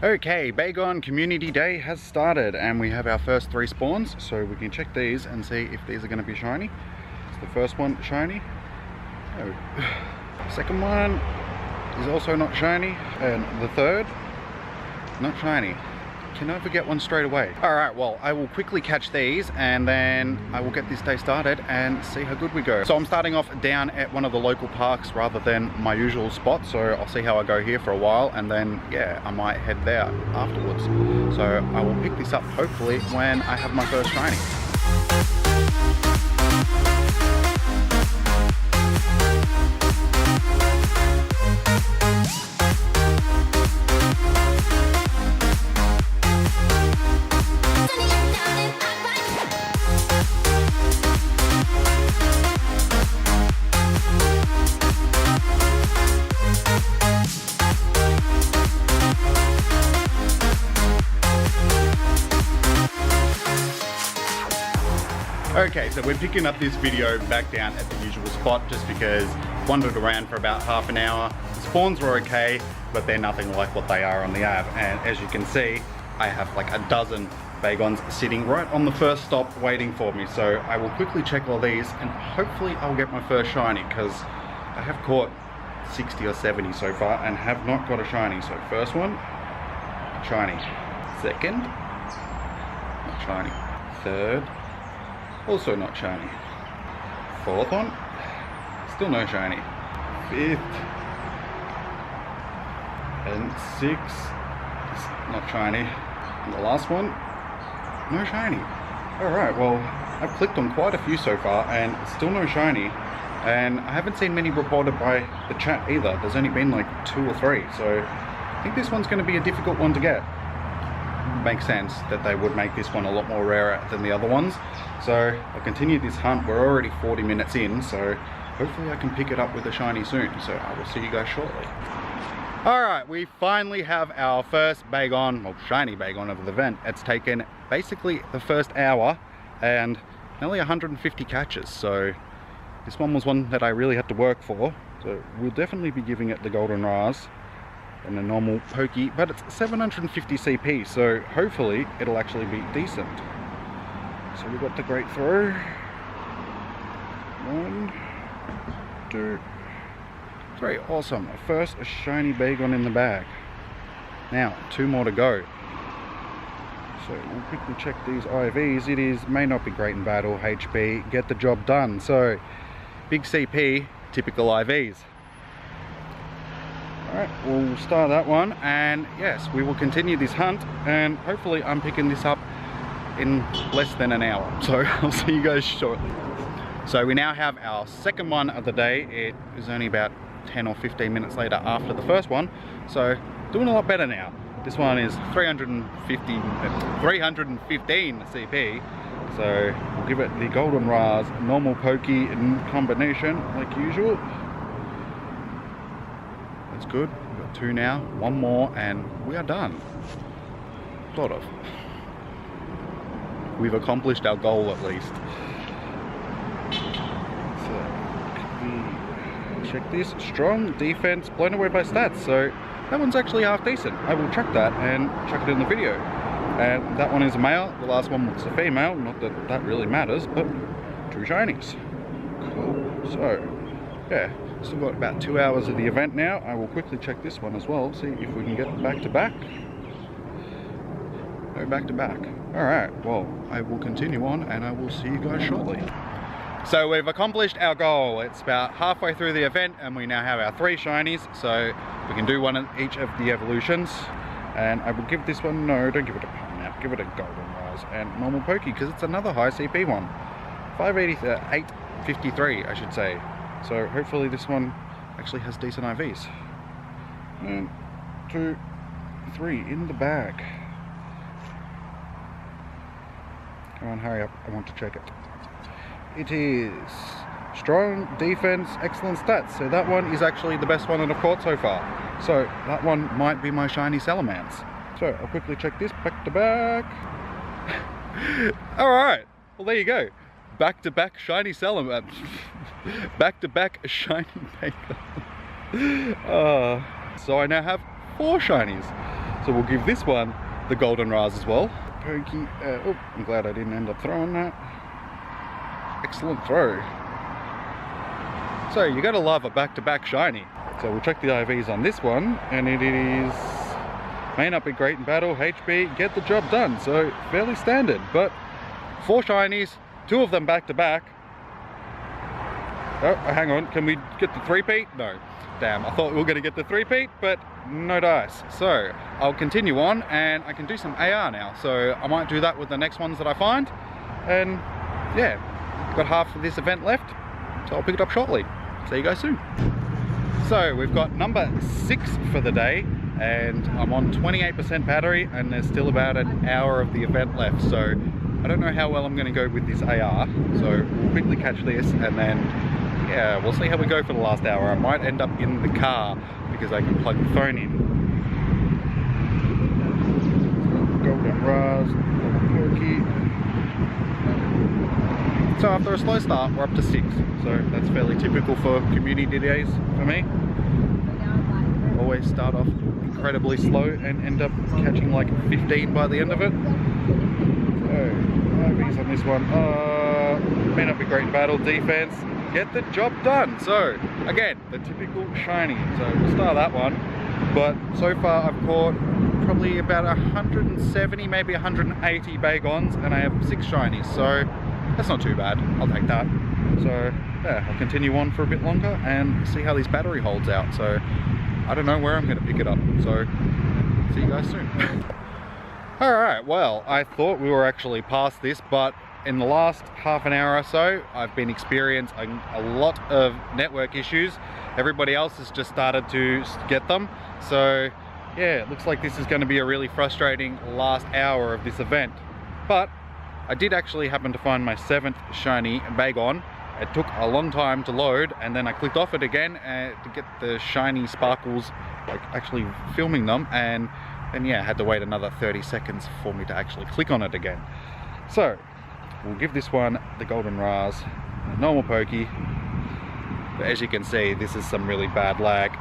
Okay, Bagon Community Day has started and we have our first 3 spawns, so we can check these and see if these are going to be shiny. It's the first one shiny. Oh. Second one is also not shiny, and the third, not shiny. Can I forget one straight away? Alright, well, I will quickly catch these and then I will get this day started and see how good we go. So I'm starting off down at one of the local parks rather than my usual spot, so I'll see how I go here for a while and then, yeah, I might head there afterwards. So I will pick this up hopefully when I have my first shiny. Okay, so we're picking up this video back down at the usual spot just because wandered around for about half an hour. The spawns were okay, but they're nothing like what they are on the app. And as you can see, I have like a dozen Bagons sitting right on the first stop waiting for me. So I will quickly check all these and hopefully I'll get my first shiny because I have caught 60 or 70 so far and have not got a shiny. So first one, shiny. Second, not shiny. Third, also not shiny. Fourth one, still no shiny. Fifth and sixth, not shiny. And the last one, no shiny. Alright, well, I've clicked on quite a few so far and still no shiny. And I haven't seen many reported by the chat either. There's only been like 2 or 3, so I think this one's going to be a difficult one to get. Makes sense that they would make this one a lot more rarer than the other ones. So I'll continue this hunt. We're already 40 minutes in, so hopefully I can pick it up with a shiny soon. So I will see you guys shortly. Alright, we finally have our first Bagon, well, shiny Bagon of the event. It's taken basically the first hour and nearly 150 catches. So this one was one that I really had to work for. So we'll definitely be giving it the golden Ras and a normal pokey, but it's 750 CP, so hopefully it'll actually be decent. So we've got the great throw. 1, 2, 3. Awesome. First a shiny Bagon in the bag. Now 2 more to go. So we'll quickly check these IVs. It is may not be great in battle, HB, get the job done. So big CP, typical IVs. Alright, we'll start that one, and yes, we will continue this hunt, and hopefully I'm picking this up in less than an hour. So I'll see you guys shortly. So we now have our second one of the day. It is only about 10 or 15 minutes later after the first one, so doing a lot better now. This one is 315 CP, so we'll give it the golden Ras, normal pokey in combination like usual. That's good. We've got 2 now, 1 more, and we are done. Sort of. We've accomplished our goal at least. So, check this. Strong defense, blown away by stats. So that one's actually half decent. I will check that and check it in the video. And that one is a male. The last one was a female. Not that that really matters, but 2 shinies. Cool. So, yeah. Still got about 2 hours of the event now. I will quickly check this one as well, see if we can get back to back. No back to back. Alright, well, I will continue on and I will see you guys shortly. So we've accomplished our goal. It's about halfway through the event and we now have our 3 shinies, so we can do one in each of the evolutions. And I will give this one, no, don't give it a pineapple, give it a golden Ras and normal pokey because it's another high CP one. 853 I should say. So hopefully this one actually has decent IVs. 1, 2, 3 in the bag. Come on, hurry up, I want to check it. It is strong defense, excellent stats. So that one is actually the best one that I've caught so far. So that one might be my shiny Salamence. So I'll quickly check this back to back. Alright, well there you go. Back to back shiny Salamence. Back to back shiny Bagon. So I now have 4 shinies. So we'll give this one the goldenrod as well. Pokey, oh, I'm glad I didn't end up throwing that. Excellent throw. So you gotta love a back-to-back shiny. So we'll check the IVs on this one, and it is, may not be great in battle, HB, get the job done. So fairly standard, but 4 shinies, 2 of them back-to-back. Oh, hang on, can we get the 3-peat? No. Damn, I thought we were gonna get the 3-peat, but no dice. So I'll continue on, and I can do some AR now. So I might do that with the next ones that I find. And yeah, got half of this event left, so I'll pick it up shortly. See you guys soon. So we've got number 6 for the day, and I'm on 28% battery, and there's still about an hour of the event left. So I don't know how well I'm going to go with this AR. So we'll quickly catch this, and then yeah, we'll see how we go for the last hour. I might end up in the car because I can plug the phone in. Goldenrod, Pokey. So after a slow start, we're up to 6. So that's fairly typical for community days for me. Always start off incredibly slow and end up catching like 15 by the end of it. So, IVs on this one. May not be great in battle. Defense, get the job done. So again, the typical shiny. So we'll start that one. But so far I've caught probably about 170, maybe 180 Bagons, and I have 6 shinies. So that's not too bad. I'll take that. So yeah, I'll continue on for a bit longer and see how this battery holds out. So I don't know where I'm going to pick it up. So see you guys soon. Alright, well, I thought we were actually past this, but in the last half an hour or so, I've been experiencing a lot of network issues. Everybody else has just started to get them. So yeah, it looks like this is going to be a really frustrating last hour of this event. But I did actually happen to find my 7th shiny Bagon. It took a long time to load, and then I clicked off it again to get the shiny sparkles, like actually filming them, and then yeah, I had to wait another 30 seconds for me to actually click on it again. So we'll give this one the goldenrod, normal pokey. But as you can see, this is some really bad lag.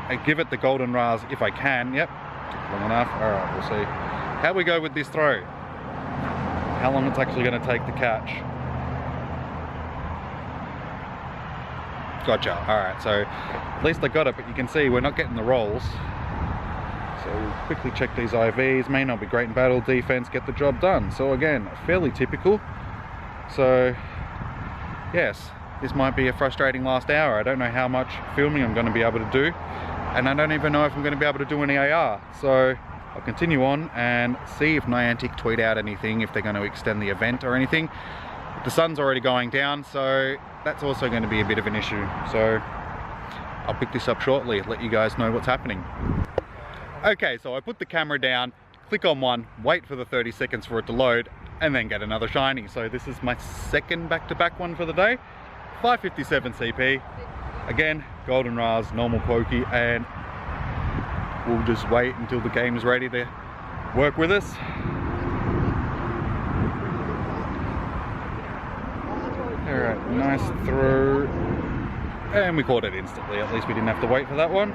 I give it the goldenrod if I can. Yep, took long enough. Alright, we'll see how we go with this throw. How long it's actually going to take to catch. Gotcha. Alright, so at least I got it, but you can see we're not getting the rolls. So we'll quickly check these IVs. May not be great in battle. Defense, get the job done. So again, fairly typical. So yes, this might be a frustrating last hour. I don't know how much filming I'm going to be able to do, and I don't even know if I'm going to be able to do any AR. So I'll continue on and see if Niantic tweet out anything, if they're going to extend the event or anything. The sun's already going down, so that's also going to be a bit of an issue. So I'll pick this up shortly, let you guys know what's happening. Okay, so I put the camera down, click on one, wait for the 30 seconds for it to load, and then get another shiny. So this is my 2nd back-to-back one for the day. 557 CP. Again, goldenrod, normal pokey, and we'll just wait until the game's ready to work with us. Alright, nice throw. And we caught it instantly. At least we didn't have to wait for that one.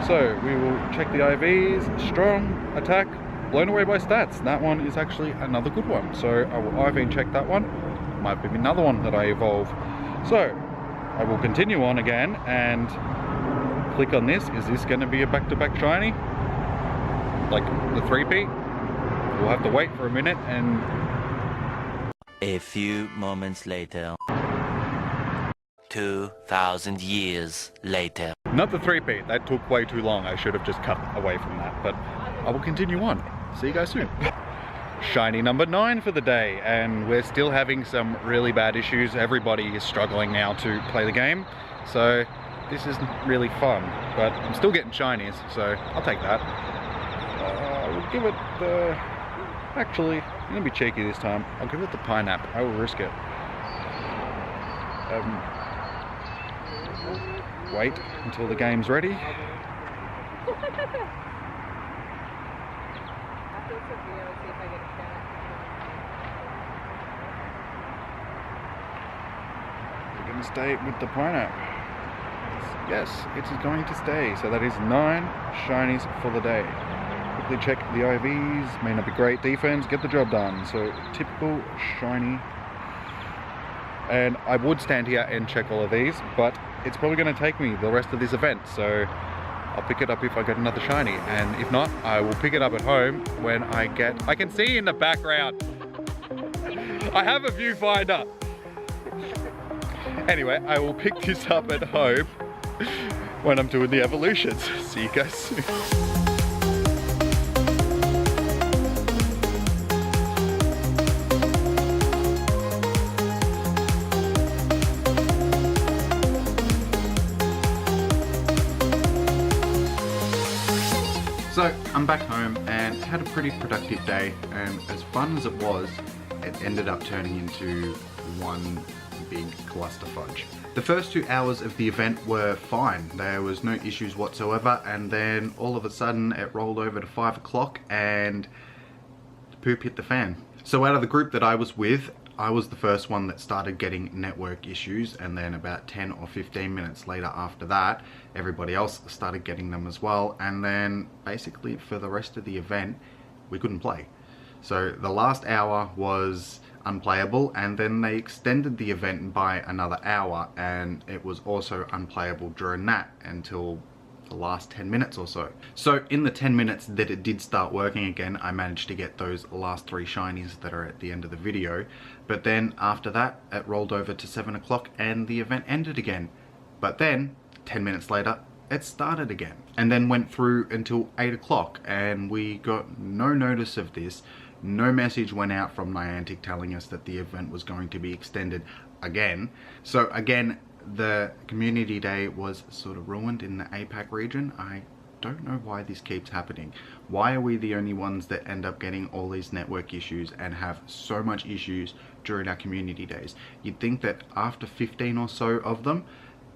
So we will check the IVs. Strong, attack, blown away by stats. That one is actually another good one. So I will IV check that one. Might be another one that I evolve. So I will continue on again and click on this. Is this going to be a back-to-back shiny? Like the 3-peat? We'll have to wait for a minute and... A few moments later. 2,000 years later. Not the 3-peat, that took way too long. I should have just cut away from that, but I will continue on. See you guys soon. Shiny number 9 for the day, and we're still having some really bad issues. Everybody is struggling now to play the game, so this isn't really fun, but I'm still getting shinies, so I'll take that. We'll give it the... Actually, I'm going to be cheeky this time. I'll give it the pineapple. I will risk it. Wait until the game's ready. We're going to stay with the pineapple. Yes, it is going to stay. So that is 9 shinies for the day. quickly check the IVs. May not be great defense, get the job done. So typical shiny. And I would stand here and check all of these, but it's probably going to take me the rest of this event. So I'll pick it up if I get another shiny, and if not, I will pick it up at home when I can see in the background. I have a viewfinder. Anyway, I will pick this up at home when I'm doing the evolutions. See you guys soon. So I'm back home and had a pretty productive day, and as fun as it was, it ended up turning into one big cluster fudge. The first 2 hours of the event were fine. There was no issues whatsoever, and then all of a sudden it rolled over to 5 o'clock and the poop hit the fan. So out of the group that I was with, I was the first one that started getting network issues, and then about 10 or 15 minutes later after that, everybody else started getting them as well, and then basically for the rest of the event, we couldn't play. So the last hour was unplayable, and then they extended the event by another hour, and it was also unplayable during that until the last 10 minutes or so. So in the 10 minutes that it did start working again, I managed to get those last 3 shinies that are at the end of the video. But then after that, it rolled over to 7 o'clock and the event ended again. But then 10 minutes later, it started again, and then went through until 8 o'clock, and we got no notice of this. No message went out from Niantic telling us that the event was going to be extended again. So again, the community day was sort of ruined in the APAC region. I don't know why this keeps happening. Why are we the only ones that end up getting all these network issues and have so much issues during our community days? You'd think that after 15 or so of them,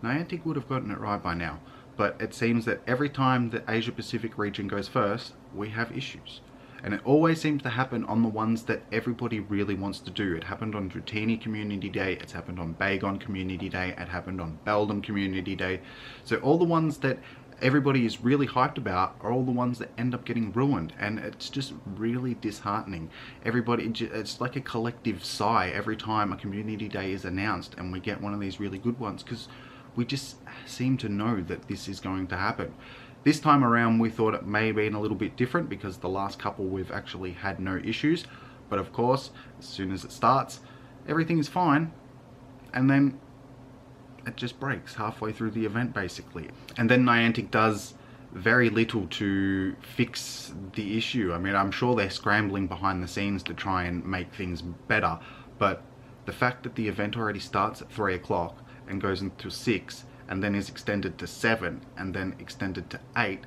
Niantic would have gotten it right by now. But it seems that every time the Asia Pacific region goes first, we have issues. And it always seems to happen on the ones that everybody really wants to do. It happened on Dratini Community Day, it's happened on Bagon Community Day, it happened on Beldum Community Day. So all the ones that everybody is really hyped about are all the ones that end up getting ruined, and it's just really disheartening. Everybody, it's like a collective sigh every time a community day is announced and we get one of these really good ones, because we just seem to know that this is going to happen. This time around we thought it may have been a little bit different because the last couple we've actually had no issues, but of course as soon as it starts everything is fine, and then it just breaks halfway through the event basically. And then Niantic does very little to fix the issue. I mean, I'm sure they're scrambling behind the scenes to try and make things better, but the fact that the event already starts at 3 o'clock and goes until 6 and then is extended to 7 and then extended to 8,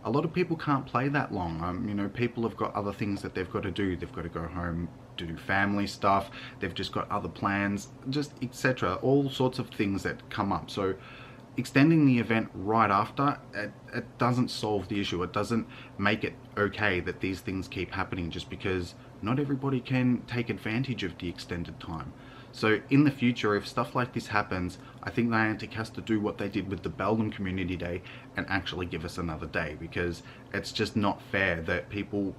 a lot of people can't play that long. You know, people have got other things that they've got to do. They've got to go home to do family stuff, they've just got other plans, just etc. All sorts of things that come up. So extending the event right after, it doesn't solve the issue. It doesn't make it okay that these things keep happening, just because not everybody can take advantage of the extended time. So in the future, if stuff like this happens, I think Niantic has to do what they did with the Beldum Community Day and actually give us another day, because it's just not fair that people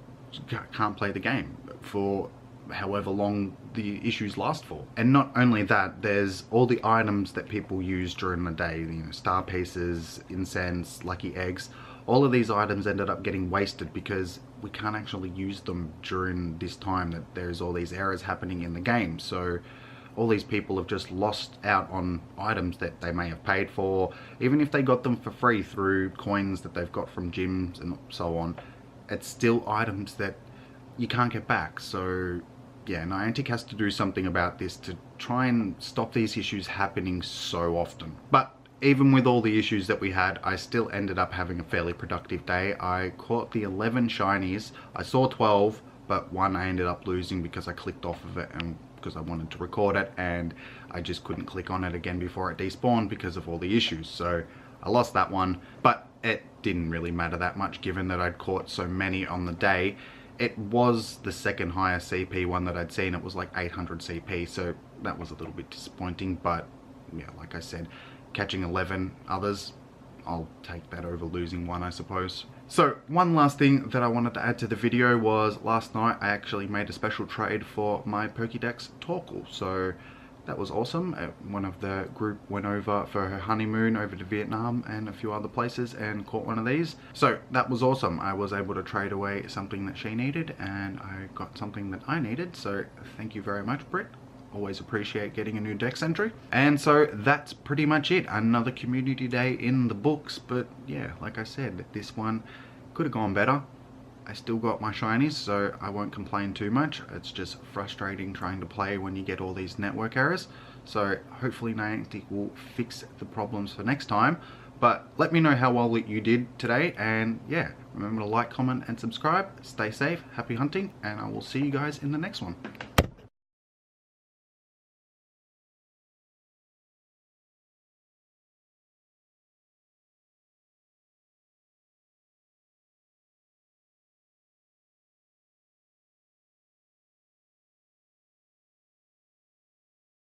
can't play the game for however long the issues last for. And not only that, there's all the items that people use during the day, you know, star pieces, incense, lucky eggs. All of these items ended up getting wasted because we can't actually use them during this time that there's all these errors happening in the game. So all these people have just lost out on items that they may have paid for, even if they got them for free through coins that they've got from gyms and so on. It's still items that you can't get back. So yeah, Niantic has to do something about this to try and stop these issues happening so often. But even with all the issues that we had, I still ended up having a fairly productive day. I caught the 11 shinies. I saw 12, but one I ended up losing because I clicked off of it and because I wanted to record it, and I just couldn't click on it again before it despawned because of all the issues. So I lost that one, but it didn't really matter that much given that I'd caught so many on the day. It was the second highest CP one that I'd seen. It was like 800 CP, so that was a little bit disappointing, but yeah, like I said, catching 11 others, I'll take that over losing one, I suppose. So one last thing that I wanted to add to the video was last night I actually made a special trade for my Pokédex Torkoal. So that was awesome. One of the group went over for her honeymoon over to Vietnam and a few other places and caught one of these. So that was awesome. I was able to trade away something that she needed and I got something that I needed. So thank you very much, Britt. Always appreciate getting a new Dex entry. And so that's pretty much it. Another community day in the books. But yeah, like I said, this one could have gone better. I still got my shinies, so I won't complain too much. It's just frustrating trying to play when you get all these network errors. So hopefully Niantic will fix the problems for next time. But let me know how well you did today. And yeah, remember to like, comment, and subscribe. Stay safe, happy hunting, and I will see you guys in the next one.